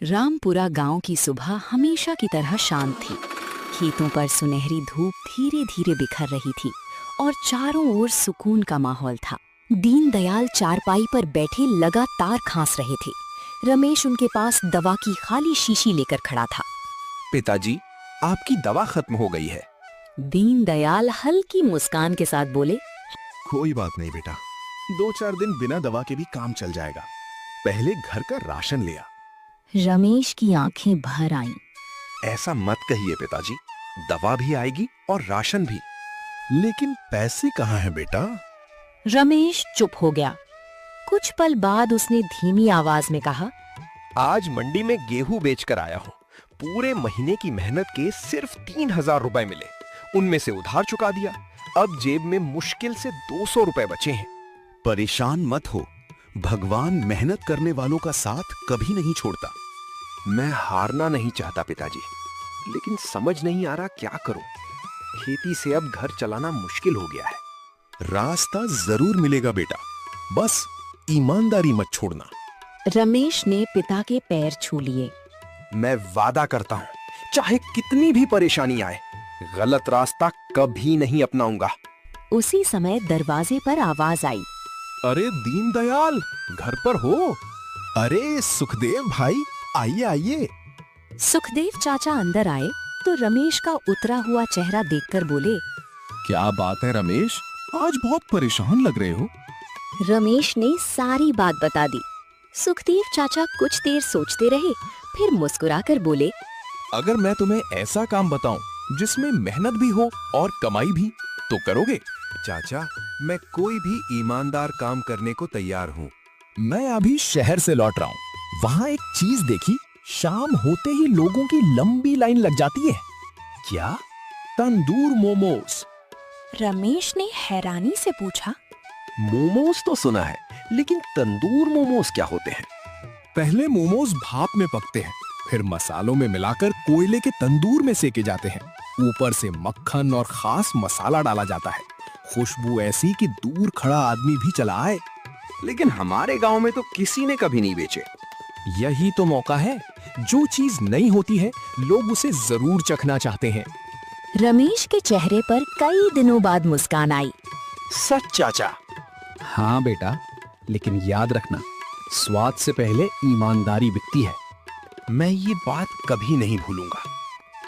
रामपुरा गांव की सुबह हमेशा की तरह शांत थी। खेतों पर सुनहरी धूप धीरे धीरे बिखर रही थी और चारों ओर सुकून का माहौल था। दीनदयाल चारपाई पर बैठे लगातार खांस रहे थे। रमेश उनके पास दवा की खाली शीशी लेकर खड़ा था। पिताजी, आपकी दवा खत्म हो गई है। दीनदयाल हल्की मुस्कान के साथ बोले, कोई बात नहीं बेटा, 2-4 दिन बिना दवा के भी काम चल जाएगा। पहले घर का राशन लिया। रमेश की आंखें भर आईं। ऐसा मत कहिए पिताजी, दवा भी आएगी और राशन भी। लेकिन पैसे कहाँ हैं बेटा? रमेश चुप हो गया। कुछ पल बाद उसने धीमी आवाज में कहा, आज मंडी में गेहूं बेचकर आया हूं। पूरे महीने की मेहनत के सिर्फ 3,000 रुपए मिले। उनमें से उधार चुका दिया। अब जेब में मुश्किल से 200 रुपए बचे हैं। परेशान मत हो, भगवान मेहनत करने वालों का साथ कभी नहीं छोड़ता। मैं हारना नहीं चाहता पिताजी, लेकिन समझ नहीं आ रहा क्या करूं। खेती से अब घर चलाना मुश्किल हो गया है। रास्ता जरूर मिलेगा बेटा, बस ईमानदारी मत छोड़ना। रमेश ने पिता के पैर छू लिए। मैं वादा करता हूं, चाहे कितनी भी परेशानी आए, गलत रास्ता कभी नहीं अपनाऊंगा। उसी समय दरवाजे पर आवाज आई। अरे दीनदयाल, घर पर हो? अरे सुखदेव भाई, आइए आइए। सुखदेव चाचा अंदर आए तो रमेश का उतरा हुआ चेहरा देखकर बोले, क्या बात है रमेश, आज बहुत परेशान लग रहे हो। रमेश ने सारी बात बता दी। सुखदेव चाचा कुछ देर सोचते रहे, फिर मुस्कुराकर बोले, अगर मैं तुम्हें ऐसा काम बताऊं जिसमें मेहनत भी हो और कमाई भी, तो करोगे? चाचा, मैं कोई भी ईमानदार काम करने को तैयार हूँ। मैं अभी शहर से लौट रहा हूँ। वहाँ एक चीज देखी, शाम होते ही लोगों की लंबी लाइन लग जाती है। क्या? तंदूर मोमोज। रमेश ने हैरानी से पूछा, मोमोज तो सुना है, लेकिन तंदूर मोमोज क्या होते हैं? पहले मोमोज भाप में पकते हैं, फिर मसालों में मिलाकर कोयले के तंदूर में सेके जाते हैं। ऊपर से मक्खन और खास मसाला डाला जाता है। खुशबू ऐसी कि दूर खड़ा आदमी भी चला आए। लेकिन हमारे गांव में तो किसी ने कभी नहीं बेचे। यही तो मौका है। जो चीज नहीं होती है, लोग उसे जरूर चखना चाहते हैं। रमेश के चेहरे पर कई दिनों बाद मुस्कान आई। सच चाचा? हाँ बेटा, लेकिन याद रखना, स्वाद से पहले ईमानदारी बिकती है। मैं ये बात कभी नहीं भूलूंगा।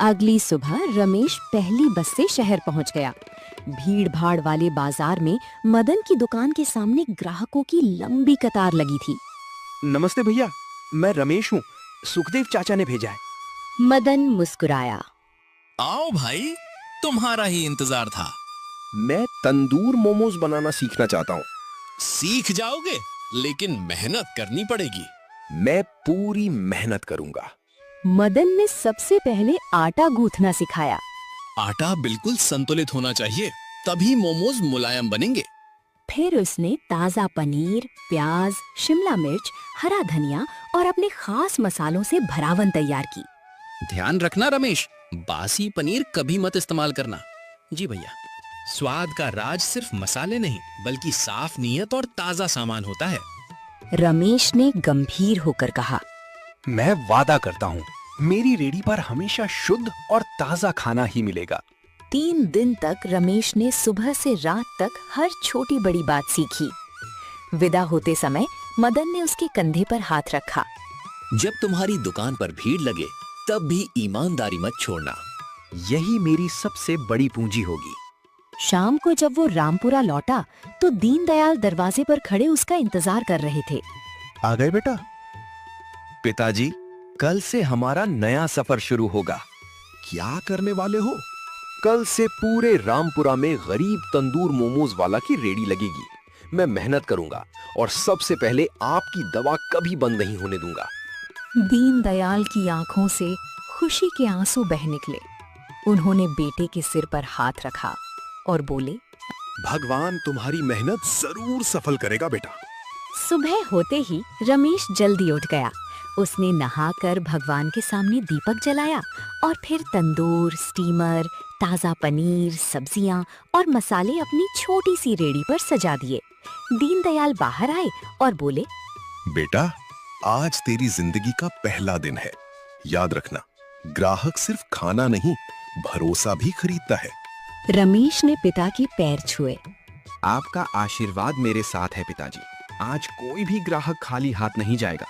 अगली सुबह रमेश पहली बस से शहर पहुंच गया। भीड़ भाड़ वाले बाजार में मदन की दुकान के सामने ग्राहकों की लंबी कतार लगी थी। नमस्ते भैया, मैं रमेश हूँ। सुखदेव चाचा ने भेजा है। मदन मुस्कुराया। आओ भाई, तुम्हारा ही इंतजार था। मैं तंदूर मोमोज बनाना सीखना चाहता हूँ। सीख जाओगे, लेकिन मेहनत करनी पड़ेगी। मैं पूरी मेहनत करूंगा। मदन ने सबसे पहले आटा गूंथना सिखाया। आटा बिल्कुल संतुलित होना चाहिए, तभी मोमोज मुलायम बनेंगे। फिर उसने ताजा पनीर, प्याज, शिमला मिर्च, हरा धनिया और अपने खास मसालों से भरावन तैयार की। ध्यान रखना रमेश, बासी पनीर कभी मत इस्तेमाल करना। जी भैया। स्वाद का राज सिर्फ मसाले नहीं, बल्कि साफ नीयत और ताजा सामान होता है। रमेश ने गंभीर होकर कहा, मैं वादा करता हूँ, मेरी रेडी पर हमेशा शुद्ध और ताजा खाना ही मिलेगा। 3 दिन तक रमेश ने सुबह से रात तक हर छोटी बड़ी बात सीखी। विदा होते समय मदन ने उसके कंधे पर हाथ रखा। जब तुम्हारी दुकान पर भीड़ लगे, तब भी ईमानदारी मत छोड़ना। यही मेरी सबसे बड़ी पूंजी होगी। शाम को जब वो रामपुरा लौटा तो दीनदयाल दरवाजे पर खड़े उसका इंतजार कर रहे थे। आ गए बेटा? पिताजी, कल से हमारा नया सफर शुरू होगा। क्या करने वाले हो? कल से पूरे रामपुरा में गरीब तंदूर मोमोज वाला की रेडी लगेगी। मैं मेहनत करूंगा और सबसे पहले आपकी दवा कभी बंद नहीं होने दूंगा। दीनदयाल की आंखों से खुशी के आंसू बह निकले। उन्होंने बेटे के सिर पर हाथ रखा और बोले, भगवान तुम्हारी मेहनत जरूर सफल करेगा बेटा। सुबह होते ही रमेश जल्दी उठ गया। उसने नहाकर भगवान के सामने दीपक जलाया और फिर तंदूर, स्टीमर, ताजा पनीर, सब्जियां और मसाले अपनी छोटी सी रेडी पर सजा दिए। दीनदयाल बाहर आए और बोले, बेटा, आज तेरी जिंदगी का पहला दिन है। याद रखना, ग्राहक सिर्फ खाना नहीं, भरोसा भी खरीदता है। रमेश ने पिता के पैर छुए। आपका आशीर्वाद मेरे साथ है पिताजी। आज कोई भी ग्राहक खाली हाथ नहीं जाएगा।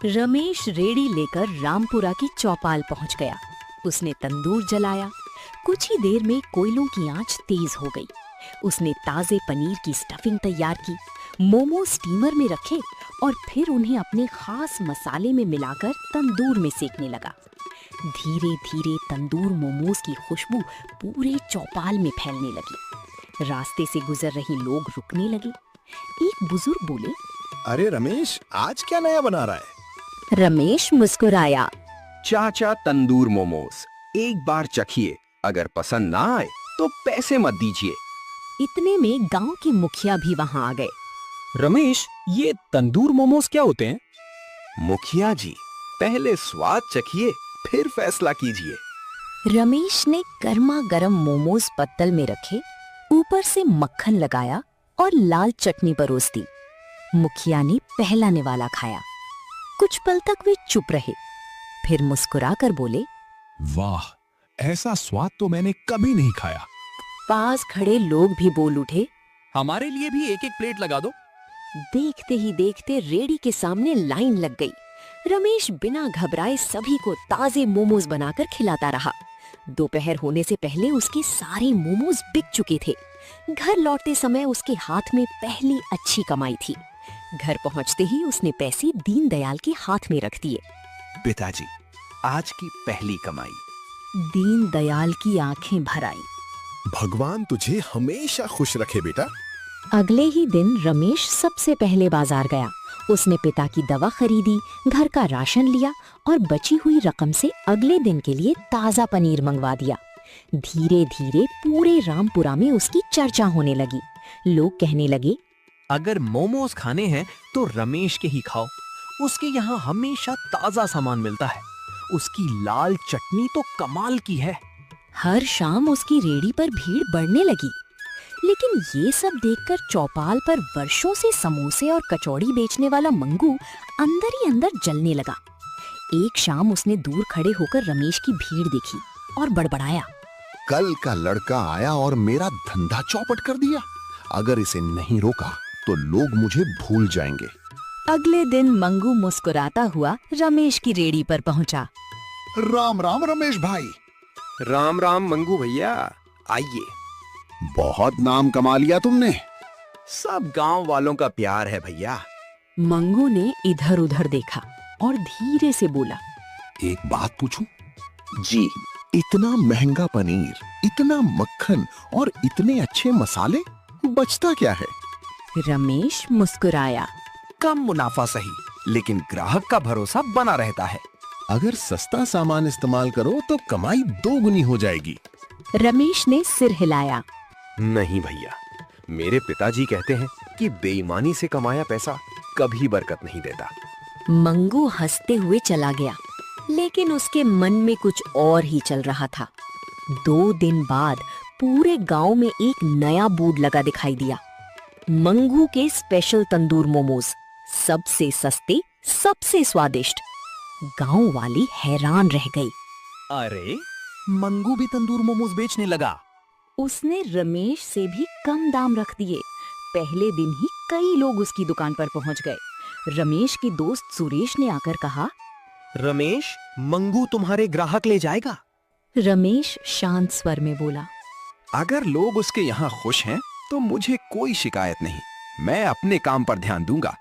रमेश रेड़ी लेकर रामपुरा की चौपाल पहुंच गया। उसने तंदूर जलाया। कुछ ही देर में कोयलों की आंच तेज हो गई। उसने ताजे पनीर की स्टफिंग तैयार की, मोमो स्टीमर में रखे और फिर उन्हें अपने खास मसाले में मिलाकर तंदूर में सेकने लगा। धीरे धीरे तंदूर मोमोज की खुशबू पूरे चौपाल में फैलने लगी। रास्ते से गुजर रहे लोग रुकने लगे। एक बुजुर्ग बोले, अरे रमेश, आज क्या नया बना रहा है? रमेश मुस्कुराया। चाचा तंदूर मोमोज, एक बार चखिए, अगर पसंद ना आए तो पैसे मत दीजिए। इतने में गांव के मुखिया भी वहां आ गए। रमेश, ये तंदूर मोमोज क्या होते हैं? मुखिया जी, पहले स्वाद चखिए, फिर फैसला कीजिए। रमेश ने गर्मा गर्म मोमोज पत्तल में रखे, ऊपर से मक्खन लगाया और लाल चटनी परोस दी। मुखिया ने पहला निवाला खाया। कुछ पल तक वे चुप रहे, फिर मुस्कुराकर बोले, वाह, ऐसा स्वाद तो मैंने कभी नहीं खाया। पास खड़े लोग भी बोल उठे, हमारे लिए भी एक एक प्लेट लगा दो। देखते ही देखते रेड़ी के सामने लाइन लग गई। रमेश बिना घबराए सभी को ताजे मोमोज बनाकर खिलाता रहा। दोपहर होने से पहले उसके सारे मोमोज बिक चुके थे। घर लौटते समय उसके हाथ में पहली अच्छी कमाई थी। घर पहुंचते ही उसने पैसे दीनदयाल के हाथ में रख दिए। पिताजी, आज की पहली कमाई। दीनदयाल की आंखें भर आई। भगवान तुझे हमेशा खुश रखे बेटा। अगले ही दिन रमेश सबसे पहले बाजार गया। उसने पिता की दवा खरीदी, घर का राशन लिया और बची हुई रकम से अगले दिन के लिए ताजा पनीर मंगवा दिया। धीरे धीरे पूरे रामपुरा में उसकी चर्चा होने लगी। लोग कहने लगे, अगर मोमोज खाने हैं तो रमेश के ही खाओ। उसके यहाँ हमेशा ताजा सामान मिलता है। उसकी लाल चटनी तो कमाल की है। हर शाम उसकी रेड़ी पर भीड़ बढ़ने लगी। लेकिन ये सब देखकर चौपाल पर वर्षों से समोसे और कचौड़ी बेचने वाला मंगू अंदर ही अंदर जलने लगा। एक शाम उसने दूर खड़े होकर रमेश की भीड़ देखी और बड़बड़ाया, कल का लड़का आया और मेरा धंधा चौपट कर दिया। अगर इसे नहीं रोका तो लोग मुझे भूल जाएंगे। अगले दिन मंगू मुस्कुराता हुआ रमेश की रेड़ी पर पहुंचा। राम राम रमेश भाई। राम राम मंगू भैया, आइए। बहुत नाम कमा लिया तुमने। सब गांव वालों का प्यार है भैया। मंगू ने इधर उधर देखा और धीरे से बोला, एक बात पूछूं? जी। इतना महंगा पनीर, इतना मक्खन और इतने अच्छे मसाले, बचता क्या है? रमेश मुस्कुराया। कम मुनाफा सही, लेकिन ग्राहक का भरोसा बना रहता है। अगर सस्ता सामान इस्तेमाल करो तो कमाई दोगुनी हो जाएगी। रमेश ने सिर हिलाया। नहीं भैया, मेरे पिताजी कहते हैं कि बेईमानी से कमाया पैसा कभी बरकत नहीं देता। मंगू हंसते हुए चला गया, लेकिन उसके मन में कुछ और ही चल रहा था। 2 दिन बाद पूरे गांव में एक नया बोर्ड लगा दिखाई दिया, मंगू के स्पेशल तंदूर मोमोज, सबसे सस्ते, सबसे स्वादिष्ट। गांव वाले हैरान रह गई। अरे, मंगू भी तंदूर मोमोज बेचने लगा। उसने रमेश से भी कम दाम रख दिए। पहले दिन ही कई लोग उसकी दुकान पर पहुंच गए। रमेश की दोस्त सुरेश ने आकर कहा, रमेश, मंगू तुम्हारे ग्राहक ले जाएगा। रमेश शांत स्वर में बोला, अगर लोग उसके यहाँ खुश हैं तो मुझे कोई शिकायत नहीं। मैं अपने काम पर ध्यान दूंगा।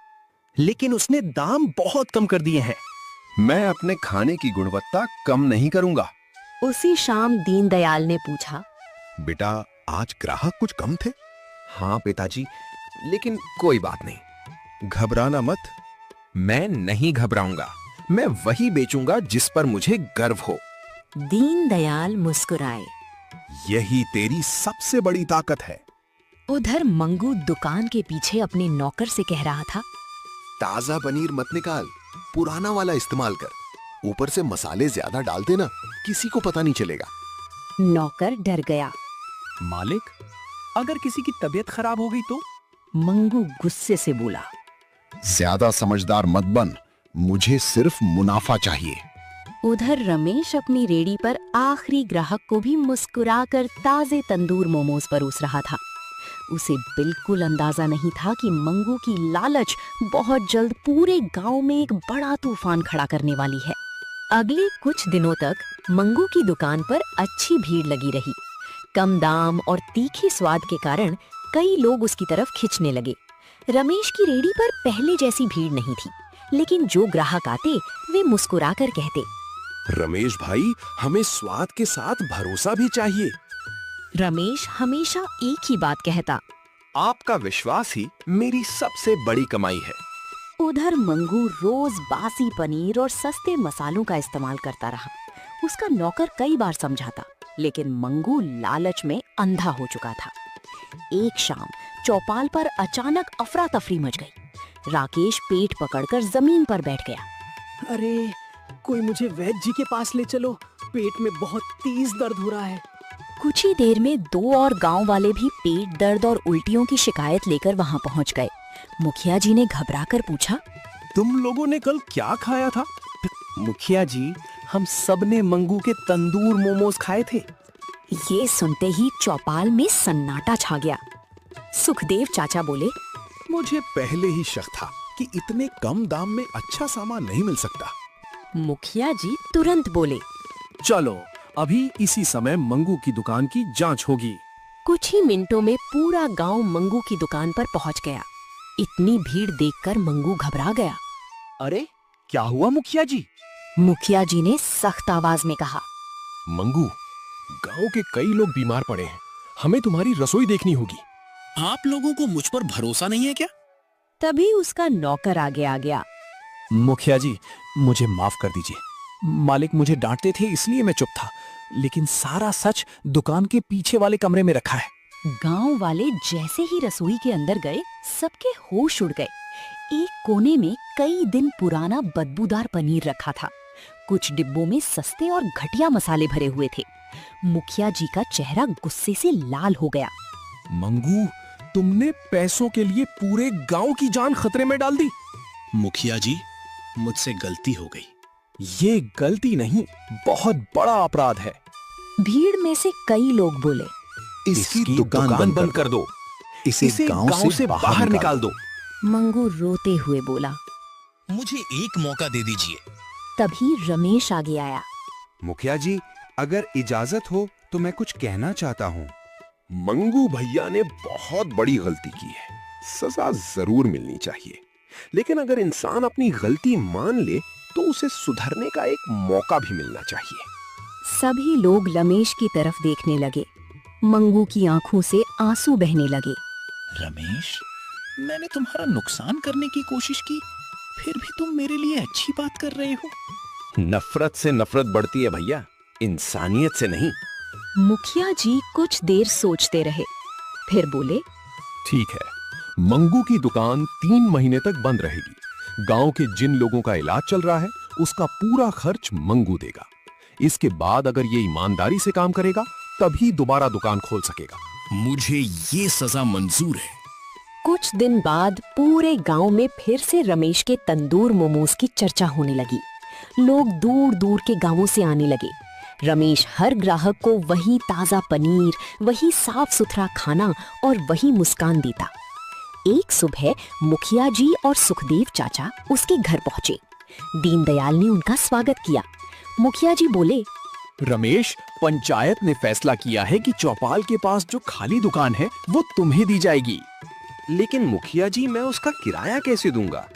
लेकिन उसने दाम बहुत कम कर दिए हैं। मैं अपने खाने की गुणवत्ता कम नहीं करूंगा। उसी शाम दीनदयाल ने पूछा, बेटा, आज ग्राहक कुछ कम थे? हाँ पिताजी, लेकिन कोई बात नहीं। घबराना मत। मैं नहीं घबराऊंगा। मैं वही बेचूंगा जिस पर मुझे गर्व हो। दीनदयाल मुस्कुराए। यही तेरी सबसे बड़ी ताकत है। उधर मंगू दुकान के पीछे अपने नौकर से कह रहा था, ताजा पनीर मत निकाल, पुराना वाला इस्तेमाल कर। ऊपर से मसाले ज्यादा डाल देना, किसी को पता नहीं चलेगा। नौकर डर गया। मालिक, अगर किसी की तबीयत खराब हो गई तो? मंगू गुस्से से बोला, ज्यादा समझदार मत बन, मुझे सिर्फ मुनाफा चाहिए। उधर रमेश अपनी रेडी पर आखिरी ग्राहक को भी मुस्कुराकर ताजे तंदूर मोमोज परोस रहा था। उसे बिल्कुल अंदाजा नहीं था कि मंगू की लालच बहुत जल्द पूरे गांव में एक बड़ा तूफान खड़ा करने वाली है। अगले कुछ दिनों तक मंगू की दुकान पर अच्छी भीड़ लगी रही। कम दाम और तीखे स्वाद के कारण कई लोग उसकी तरफ खिंचने लगे। रमेश की रेडी पर पहले जैसी भीड़ नहीं थी, लेकिन जो ग्राहक आते वे मुस्कुराकर कहते, रमेश भाई, हमें स्वाद के साथ भरोसा भी चाहिए। रमेश हमेशा एक ही बात कहता, आपका विश्वास ही मेरी सबसे बड़ी कमाई है। उधर मंगू रोज बासी पनीर और सस्ते मसालों का इस्तेमाल करता रहा। उसका नौकर कई बार समझाता, लेकिन मंगू लालच में अंधा हो चुका था। एक शाम चौपाल पर अचानक अफरा तफरी मच गई। राकेश पेट पकड़कर जमीन पर बैठ गया। अरे, कोई मुझे वैद्य जी के पास ले चलो, पेट में बहुत तेज दर्द हो रहा है। कुछ ही देर में 2 और गांव वाले भी पेट दर्द और उल्टियों की शिकायत लेकर वहां पहुंच गए। मुखिया जी ने घबराकर पूछा, तुम लोगों ने कल क्या खाया था? मुखिया जी, हम सब ने मंगू के तंदूर मोमोज खाए थे। ये सुनते ही चौपाल में सन्नाटा छा गया। सुखदेव चाचा बोले, मुझे पहले ही शक था कि इतने कम दाम में अच्छा सामान नहीं मिल सकता। मुखिया जी तुरंत बोले, चलो अभी इसी समय मंगू की दुकान की जांच होगी। कुछ ही मिनटों में पूरा गांव मंगू की दुकान पर पहुंच गया। इतनी भीड़ देखकर मंगू घबरा गया। अरे, क्या हुआ मुखिया जी? मुखिया जी ने सख्त आवाज में कहा, मंगू, गांव के कई लोग बीमार पड़े हैं, हमें तुम्हारी रसोई देखनी होगी। आप लोगों को मुझ पर भरोसा नहीं है क्या? तभी उसका नौकर आगे आ गया। मुखिया जी, मुझे माफ कर दीजिए। मालिक मुझे डांटते थे इसलिए मैं चुप था, लेकिन सारा सच दुकान के पीछे वाले कमरे में रखा है। गांव वाले जैसे ही रसोई के अंदर गए, सबके होश उड़ गए। एक कोने में कई दिन पुराना बदबूदार पनीर रखा था। कुछ डिब्बों में सस्ते और घटिया मसाले भरे हुए थे। मुखिया जी का चेहरा गुस्से से लाल हो गया। मंगू, तुमने पैसों के लिए पूरे गांव की जान खतरे में डाल दी। मुखिया जी, मुझसे गलती हो गई। ये गलती नहीं, बहुत बड़ा अपराध है। भीड़ में से कई लोग बोले, इसकी दुकान बंद कर दो। इसे गांव से बाहर निकाल दो। मंगू रोते हुए बोला। मुझे एक मौका दे दीजिए। तभी रमेश आगे आया। मुखिया जी, अगर इजाजत हो तो मैं कुछ कहना चाहता हूँ। मंगू भैया ने बहुत बड़ी गलती की है, सजा जरूर मिलनी चाहिए। लेकिन अगर इंसान अपनी गलती मान ले तो उसे सुधरने का एक मौका भी मिलना चाहिए। सभी लोग रमेश की तरफ देखने लगे। मंगू की आंखों से आंसू बहने लगे। रमेश, मैंने तुम्हारा नुकसान करने की कोशिश की, फिर भी तुम मेरे लिए अच्छी बात कर रहे हो। नफरत से नफरत बढ़ती है भैया, इंसानियत से नहीं। मुखिया जी कुछ देर सोचते रहे, फिर बोले, ठीक है, मंगू की दुकान 3 महीने तक बंद रहेगी। गांव के जिन लोगों का इलाज चल रहा है उसका पूरा खर्च मंगू देगा। इसके बाद अगर ये ईमानदारी से काम करेगा तभी दोबारा दुकान खोल सकेगा। मुझे ये सजा मंजूर है। कुछ दिन बाद पूरे गांव में फिर से रमेश के तंदूर मोमोज की चर्चा होने लगी। लोग दूर दूर के गांवों से आने लगे। रमेश हर ग्राहक को वही ताजा पनीर, वही साफ सुथरा खाना और वही मुस्कान देता। एक सुबह मुखिया जी और सुखदेव चाचा उसके घर पहुंचे। दीनदयाल ने उनका स्वागत किया। मुखिया जी बोले, रमेश, पंचायत ने फैसला किया है कि चौपाल के पास जो खाली दुकान है वो तुम्हें दी जाएगी। लेकिन मुखिया जी, मैं उसका किराया कैसे दूंगा?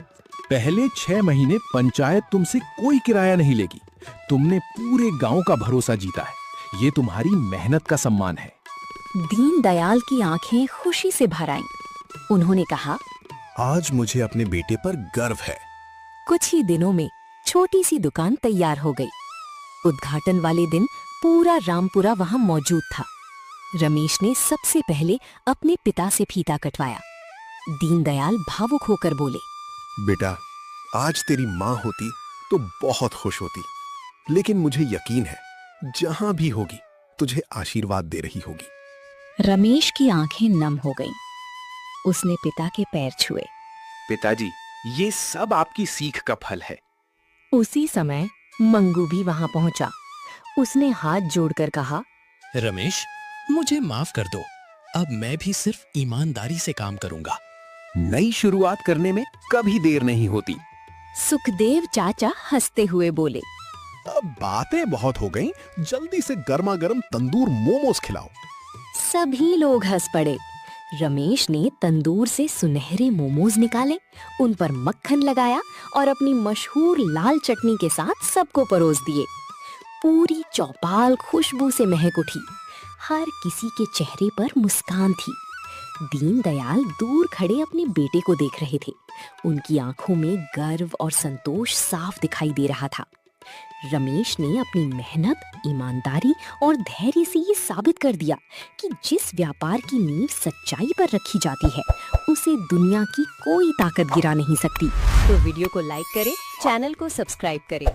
पहले 6 महीने पंचायत तुमसे कोई किराया नहीं लेगी। तुमने पूरे गांव का भरोसा जीता है, ये तुम्हारी मेहनत का सम्मान है। दीनदयाल की आंखें खुशी से भर आईं। उन्होंने कहा, आज मुझे अपने बेटे पर गर्व है। कुछ ही दिनों में छोटी सी दुकान तैयार हो गई। उद्घाटन वाले दिन पूरा रामपुरा वहां मौजूद था। रमेश ने सबसे पहले अपने पिता से फीता कटवाया। दीनदयाल भावुक होकर बोले, बेटा, आज तेरी माँ होती तो बहुत खुश होती, लेकिन मुझे यकीन है जहां भी होगी तुझे आशीर्वाद दे रही होगी। रमेश की आंखें नम हो गईं। उसने पिता के पैर छुए। पिताजी, ये सब आपकी सीख का फल है। उसी समय मंगू भी वहां पहुंचा। उसने हाथ जोड़कर कहा, रमेश, मुझे माफ कर दो। अब मैं भी सिर्फ ईमानदारी से काम करूंगा। नई शुरुआत करने में कभी देर नहीं होती। सुखदेव चाचा हंसते हुए बोले, अब बातें बहुत हो गईं, जल्दी से गर्मा गर्म तंदूर मोमोज खिलाओ। सभी लोग हंस पड़े। रमेश ने तंदूर से सुनहरे मोमोज निकाले, उन पर मक्खन लगाया और अपनी मशहूर लाल चटनी के साथ सबको परोस दिए। पूरी चौपाल खुशबू से महक उठी। हर किसी के चेहरे पर मुस्कान थी। दीनदयाल दूर खड़े अपने बेटे को देख रहे थे। उनकी आंखों में गर्व और संतोष साफ दिखाई दे रहा था। रमेश ने अपनी मेहनत, ईमानदारी और धैर्य से ये साबित कर दिया कि जिस व्यापार की नींव सच्चाई पर रखी जाती है, उसे दुनिया की कोई ताकत गिरा नहीं सकती। तो वीडियो को लाइक करें, चैनल को सब्सक्राइब करें